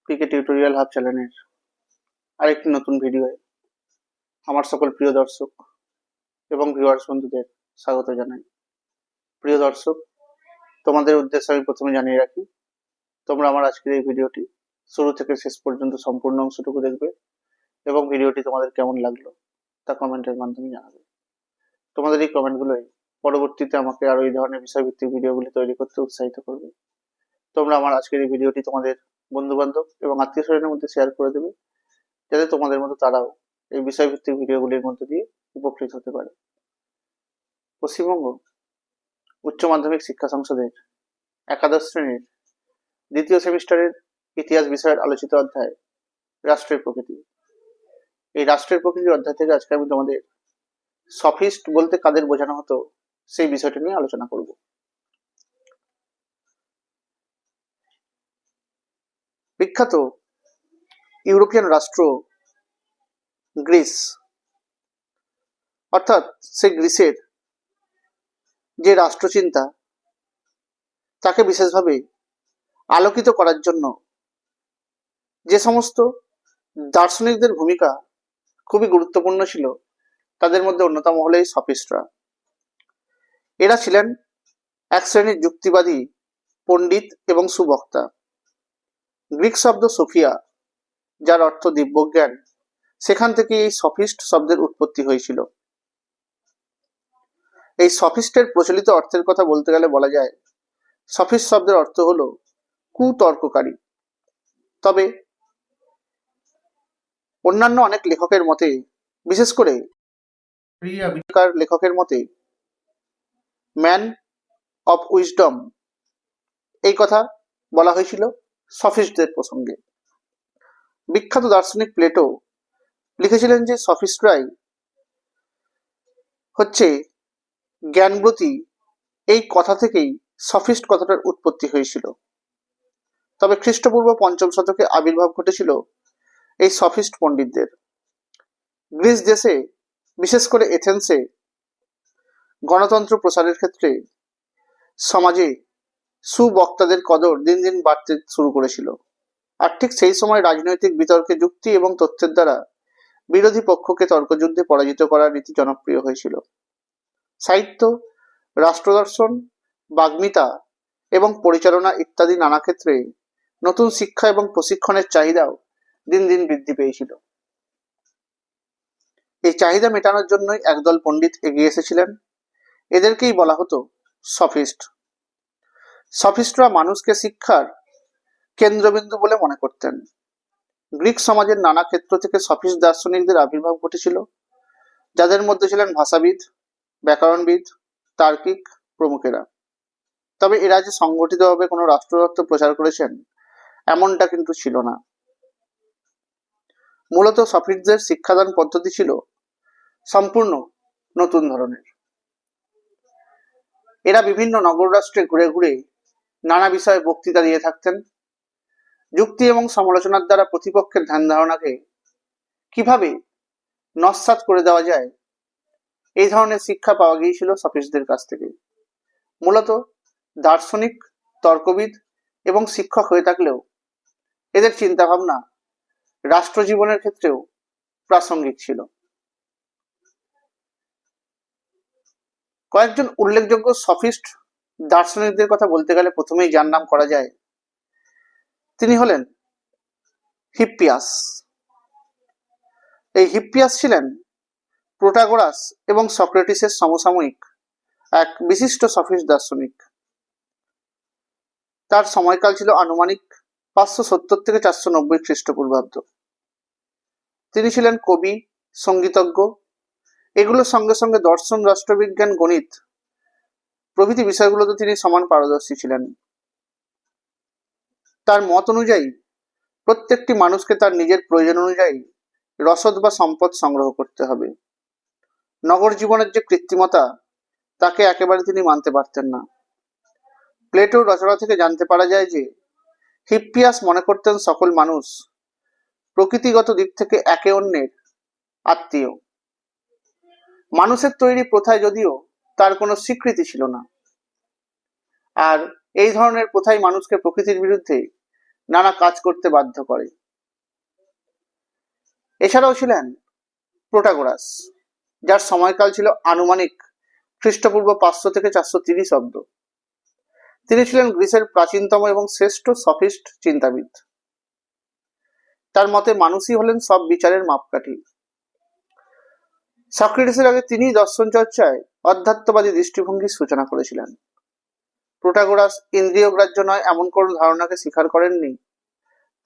পিকে tutorial hub চ্যানেলের আরেকটি নতুন ভিডিওয়ে আমার সকল প্রিয় দর্শক এবং ভিউয়ার্স বন্ধুদের স্বাগত জানাই। প্রিয় দর্শক, তোমাদের উদ্দেশ্যে আমি প্রথমে জানিয়ে রাখি, তোমরা আমার আজকের এই ভিডিওটি শুরু থেকে শেষ পর্যন্ত সম্পূর্ণ অংশটুকু দেখবে এবং ভিডিওটি তোমাদের কেমন লাগলো তা কমেন্টের মাধ্যমে জানাবে। তোমাদের এই কমেন্টগুলোই পরবর্তীতে আমাকে আরো এই ধরনের বিষয়ভিত্তিক ভিডিওগুলি তৈরি করতে উৎসাহিত করবে। তোমরা আমার আজকের এই ভিডিওটি তোমাদের বন্ধু বান্ধব এবং আত্মীয় স্বজনের মধ্যে শেয়ার করে দেবে, যাতে তোমাদের মতো তারাও এই বিষয়ভিত্তিক ভিডিওগুলির মধ্যে দিয়ে উপকৃত হতে পারে। পশ্চিমবঙ্গ উচ্চ মাধ্যমিক শিক্ষা সংসদের একাদশ শ্রেণীর দ্বিতীয় সেমিস্টারের ইতিহাস বিষয়ের আলোচিত অধ্যায় রাষ্ট্রের প্রকৃতি। এই রাষ্ট্রের প্রকৃতির অধ্যায় থেকে আজকে আমি তোমাদের সফিস্ট বলতে কাদের বোঝানো হতো সেই বিষয়টি নিয়ে আলোচনা করব। বিখ্যাত ইউরোপিয়ান রাষ্ট্র গ্রিস, অর্থাৎ সেই গ্রিসের যে রাষ্ট্রচিন্তা তাকে বিশেষভাবে আলোকিত করার জন্য যে সমস্ত দার্শনিকদের ভূমিকা খুবই গুরুত্বপূর্ণ ছিল, তাদের মধ্যে অন্যতম হলো এই সফিস্টরা। এরা ছিলেন এক শ্রেণীর যুক্তিবাদী পণ্ডিত এবং সুবক্তা। গ্রিক শব্দ সোফিয়া, যার অর্থ দিব্যজ্ঞান, সেখান থেকে এই সফিস্ট শব্দের উৎপত্তি হয়েছিল। এই সফিস্টের প্রচলিত অর্থের কথা বলতে গেলে বলা যায় সফিস্ট শব্দের অর্থ হলো কুতর্ককারী। তবে অন্যান্য অনেক লেখকের মতে, বিশেষ করে লেখকের মতে ম্যান অফ উইজডম এই কথা বলা হয়েছিল সফিস্টদের প্রসঙ্গে। বিখ্যাত দার্শনিক প্লেটো লিখেছিলেন যে সফিস্টরাই হচ্ছে জ্ঞানব্রতী। এই কথা থেকেই সফিস্ট কথাটার উৎপত্তি হয়েছিল। তবে খ্রিস্টপূর্ব 5ম শতকে আবির্ভাব ঘটেছিল এই সফিস্ট পণ্ডিতদের। গ্রিস দেশে, বিশেষ করে এথেন্সে, গণতন্ত্র প্রসারের ক্ষেত্রে সমাজে সুবক্তাদের কদর দিন দিন বাড়তে শুরু করেছিল। আর ঠিক সেই সময় রাজনৈতিক বিতর্কে যুক্তি এবং তথ্যের দ্বারা বিরোধী পক্ষকে তর্কযুদ্ধে পরাজিত করার রীতি জনপ্রিয় হয়েছিল। সাহিত্য, রাষ্ট্রদর্শন, বাগ্মিতা এবং পরিচালনা ইত্যাদি নানা ক্ষেত্রে নতুন শিক্ষা এবং প্রশিক্ষণের চাহিদাও দিন দিন বৃদ্ধি পেয়েছিল। এই চাহিদা মেটানোর জন্যই একদল পণ্ডিত এগিয়ে এসেছিলেন। এদেরকেই বলা হতো সফিস্ট। সফিস্টরা মানুষকে শিক্ষার কেন্দ্রবিন্দু বলে মনে করতেন। গ্রিক সমাজের নানা ক্ষেত্র থেকে সফিস্ট দার্শনিকদের আবির্ভাব ঘটেছিল, যাদের মধ্যে ছিলেন ভাষাবিদ, ব্যাকরণবিদ, তার্কিক প্রমুখেরা। তবে এরা যে সংগঠিতভাবে কোনো রাষ্ট্রতত্ত্ব প্রচার করেছেন এমনটা কিন্তু ছিল না। মূলত সফিস্টদের শিক্ষাদান পদ্ধতি ছিল সম্পূর্ণ নতুন ধরনের। এরা বিভিন্ন নগর রাষ্ট্রে ঘুরে ঘুরে নানা বিষয়ে বক্তৃতা দিয়ে থাকতেন। যুক্তি এবং সমালোচনার দ্বারা প্রতিপক্ষের ধ্যান ধারণাকে কিভাবে নস্যাৎ করে দেওয়া যায়, এই ধরনের শিক্ষা পাওয়া গিয়েছিল সফিস্টদের কাছ থেকে। মূলত দার্শনিক, তর্কবিদ এবং শিক্ষক হয়ে থাকলেও এদের চিন্তাভাবনা রাষ্ট্র জীবনের ক্ষেত্রেও প্রাসঙ্গিক ছিল। কয়েকজন উল্লেখযোগ্য সফিস্ট দার্শনিকদের কথা বলতে গেলে প্রথমেই যার নাম করা যায় তিনি হলেন হিপ্পিয়াস। এই হিপ্পিয়াস ছিলেন প্রোটাগোরাস এবং সক্রেটিসের সমসাময়িক এক বিশিষ্ট সফিস্ট দার্শনিক। তার সময়কাল ছিল আনুমানিক 570 থেকে 490 খ্রিস্টপূর্বাব্দ। তিনি ছিলেন কবি, সঙ্গীতজ্ঞ, এগুলোর সঙ্গে সঙ্গে দর্শন, রাষ্ট্রবিজ্ঞান, গণিত প্রভৃতি বিষয়গুলোতে তিনি সমান পারদর্শী ছিলেন। তার মত অনুযায়ী প্রত্যেকটি মানুষকে তার নিজের প্রয়োজন অনুযায়ী রসদ বা সম্পদ সংগ্রহ করতে হবে। নগর জীবনের যে কৃত্রিমতা, তাকে একেবারে তিনি মানতে পারতেন না। প্লেটোর রচনা থেকে জানতে পারা যায় যে হিপ্পিয়াস মনে করতেন সকল মানুষ প্রকৃতিগত দিক থেকে একে অন্যের আত্মীয়। মানুষের তৈরি প্রথায় যদিও তার কোনো স্বীকৃতি ছিল না, আর এই ধরনের প্রথাই মানুষকে প্রকৃতির বিরুদ্ধে নানা কাজ করতে বাধ্য করে। এছাড়াও ছিলেন প্রোটাগোরাস, যার সময়কাল ছিল আনুমানিক খ্রিস্টপূর্ব 500 থেকে 430 অব্দ। তিনি ছিলেন গ্রিসের প্রাচীনতম এবং শ্রেষ্ঠ সফিস্ট চিন্তাবিদ। তার মতে মানুষই হলেন সব বিচারের মাপকাঠি। সক্রেটিসের আগে তিনি দর্শন চর্চায় অধ্যাত্মবাদী দৃষ্টিভঙ্গির সূচনা করেছিলেন। প্রোটাগোরাস ইন্দ্রিয়গ্রাহ্য নয় এমন কোন ধারণাকে স্বীকার করেননি।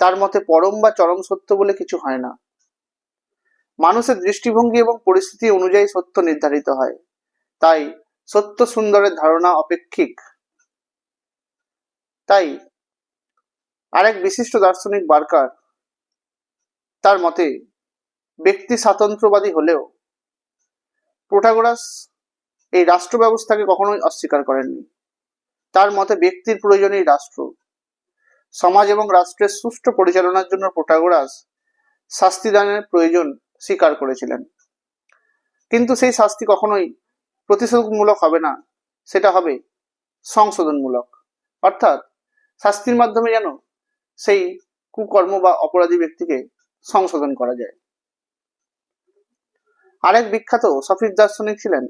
তার মতে পরম বা চরম সত্য বলে কিছু হয় না। মানুষের দৃষ্টিভঙ্গি এবং পরিস্থিতি অনুযায়ী সত্য নির্ধারিত হয়, তাই সত্য সুন্দরের ধারণা অপেক্ষিক। তাই আরেক বিশিষ্ট দার্শনিক বার্কার তার মতে ব্যক্তি স্বাতন্ত্র্যবাদী হলেও প্রোটাগোরাস এই রাষ্ট্র ব্যবস্থাকে কখনোই অস্বীকার করেননি। তার মতে ব্যক্তির প্রয়োজনই রাষ্ট্র। সমাজ এবং রাষ্ট্রের সুষ্ঠু পরিচালনার জন্য প্রোটাগোরাস শাস্তিদানের প্রয়োজন স্বীকার করেছিলেন, কিন্তু সেই শাস্তি কখনোই প্রতিশোধমূলক হবে না, সেটা হবে সংশোধনমূলক। অর্থাৎ শাস্তির মাধ্যমে যেন সেই কুকর্ম বা অপরাধী ব্যক্তিকে সংশোধন করা যায়। আরেক বিখ্যাত সফিস্ট দার্শনিক ছিলেন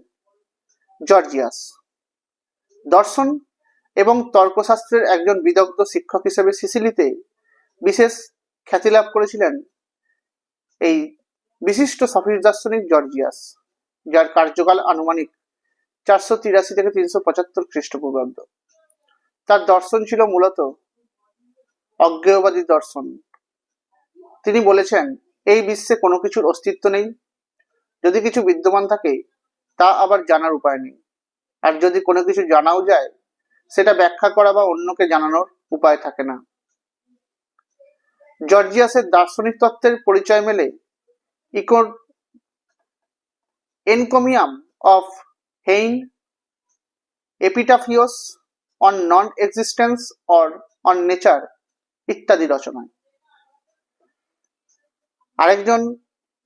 জর্জিয়াস। দর্শন এবং তর্কশাস্ত্রের একজন বিদগ্ধ শিক্ষক হিসেবে সিসিলিতে বিশেষ খ্যাতি লাভ করেছিলেন এই বিশিষ্ট সফিস্ট দার্শনিক জর্জিয়াস, যার কার্যকাল আনুমানিক 483 থেকে 375 খ্রিস্টপূর্বাব্দ। তার দর্শন ছিল মূলত অজ্ঞেয়বাদী দর্শন। তিনি বলেছেন, এই বিশ্বে কোনো কিছুর অস্তিত্ব নেই। যদি কিছু বিদ্যমান থাকে তা আবার জানার উপায় নেই, আর যদি কোনো কিছু জানাও যায় সেটা ব্যাখ্যা করা বা অন্যকে জানানোর উপায় থাকে না। জর্জিয়াসের দার্শনিক তত্ত্বের পরিচয় মেলে encomium of Helen, epitaphios on non existence or on nature ইত্যাদি রচনায়। আরেকজন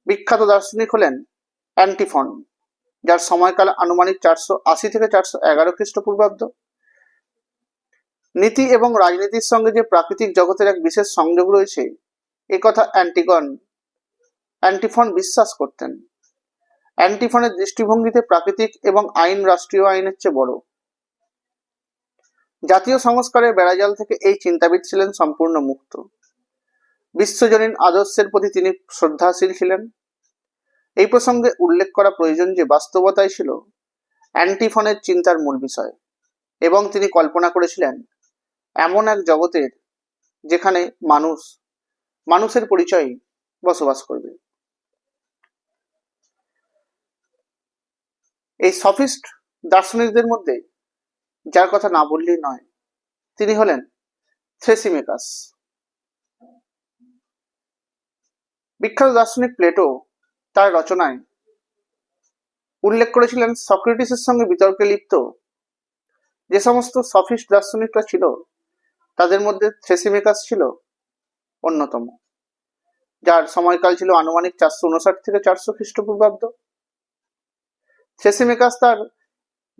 বিখ্যাত দার্শনিক হলেন অ্যান্টিফন, যার সময়কাল আনুমানিক 480 থেকে 411 খ্রিস্টপূর্বাব্দ। নীতি এবং রাজনীতির সঙ্গে যে প্রাকৃতিক জগতের এক বিশেষ সংযোগ রয়েছে একথা অ্যান্টিফন বিশ্বাস করতেন। অ্যান্টিফনের দৃষ্টিভঙ্গিতে প্রাকৃতিক এবং আইন রাষ্ট্রীয় আইনের চেয়ে বড়। জাতীয় সংস্কারের বেড়াজাল থেকে এই চিন্তাবিদ ছিলেন সম্পূর্ণ মুক্ত। বিশ্বজনীন আদর্শের প্রতি তিনি শ্রদ্ধাশীল ছিলেন। এই প্রসঙ্গে উল্লেখ করা প্রয়োজন যে বাস্তবতাই ছিল অ্যান্টিফনের চিন্তার মূল বিষয়, এবং তিনি কল্পনা করেছিলেন এমন এক জগতের যেখানে মানুষের পরিচয়ে বসবাস করবে। এই সফিস্ট দার্শনিকদের মধ্যে যার কথা না বললেই নয় তিনি হলেন থ্রেসিমেকাস। বিখ্যাত দার্শনিক প্লেটো তার রচনায় উল্লেখ করেছিলেন সক্রেটিসের সঙ্গে বিতর্কে লিপ্ত যে সমস্ত সফিস্ট দার্শনিকরা ছিল তাদের মধ্যে থ্রেসিমেকাস ছিল অন্যতম, যার সময়কাল ছিল আনুমানিক 459 থেকে 400 খ্রিস্টপূর্বাব্দ। থ্রেসিমেকাস তার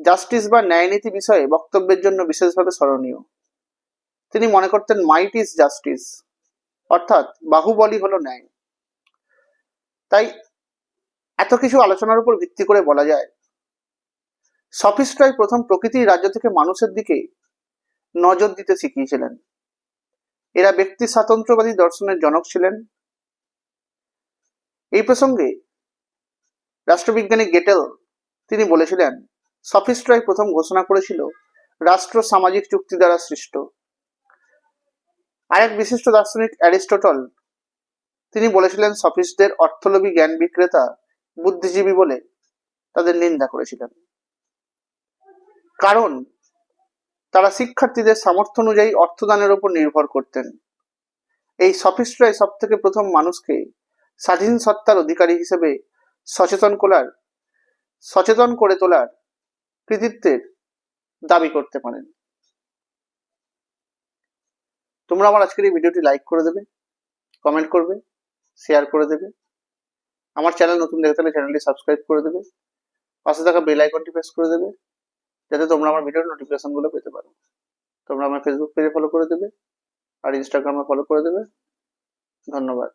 জাস্টিস বা ন্যায়নীতি বিষয়ে বক্তব্যের জন্য বিশেষভাবে স্মরণীয়। তিনি মনে করতেন মাইট ইজ জাস্টিস, অর্থাৎ বাহুবলই হলো ন্যায়। তাই এত কিছু আলোচনার উপর ভিত্তি করে বলা যায় সফিস্টরাই প্রথম প্রকৃতির রাজ্য থেকে মানুষের দিকে নজর দিতে শিখিয়েছিলেন। এরা ব্যক্তি স্বাতন্ত্র্যবাদী দর্শনের জনক ছিলেন। এই প্রসঙ্গে রাষ্ট্রবিজ্ঞানী গেটেল তিনি বলেছিলেন, সফিস্টরাই প্রথম ঘোষণা করেছিল রাষ্ট্র সামাজিক চুক্তি দ্বারা সৃষ্ট। আরেক বিশিষ্ট দার্শনিক অ্যারিস্টটল তিনি বলেছিলেন সফিস্টদের অর্থলোভী জ্ঞান বিক্রেতা বুদ্ধিজীবী বলে তাদের নিন্দা করেছিলেন, কারণ তারা শিক্ষার্থীদের সামর্থ্য অনুযায়ী অর্থদানের উপর নির্ভর করতেন। এই সফিস্টরাই সব থেকে প্রথম মানুষকে স্বাধীন সত্তার অধিকারী হিসেবে সচেতন করে তোলার কৃতিত্বের দাবি করতে পারেন। তোমরা আমার আজকের এই ভিডিওটি লাইক করে দেবে, কমেন্ট করবে, শেয়ার করে দেবে। আমার চ্যানেল নতুন দেখে থাকলে চ্যানেলটি সাবস্ক্রাইব করে দেবে, পাশে থাকা বেল আইকনটি প্রেস করে দেবে যাতে তোমরা আমার ভিডিওর নোটিফিকেশনগুলো পেতে পারো। তোমরা আমার ফেসবুক পেজে ফলো করে দেবে আর ইনস্টাগ্রামে ফলো করে দেবে। ধন্যবাদ।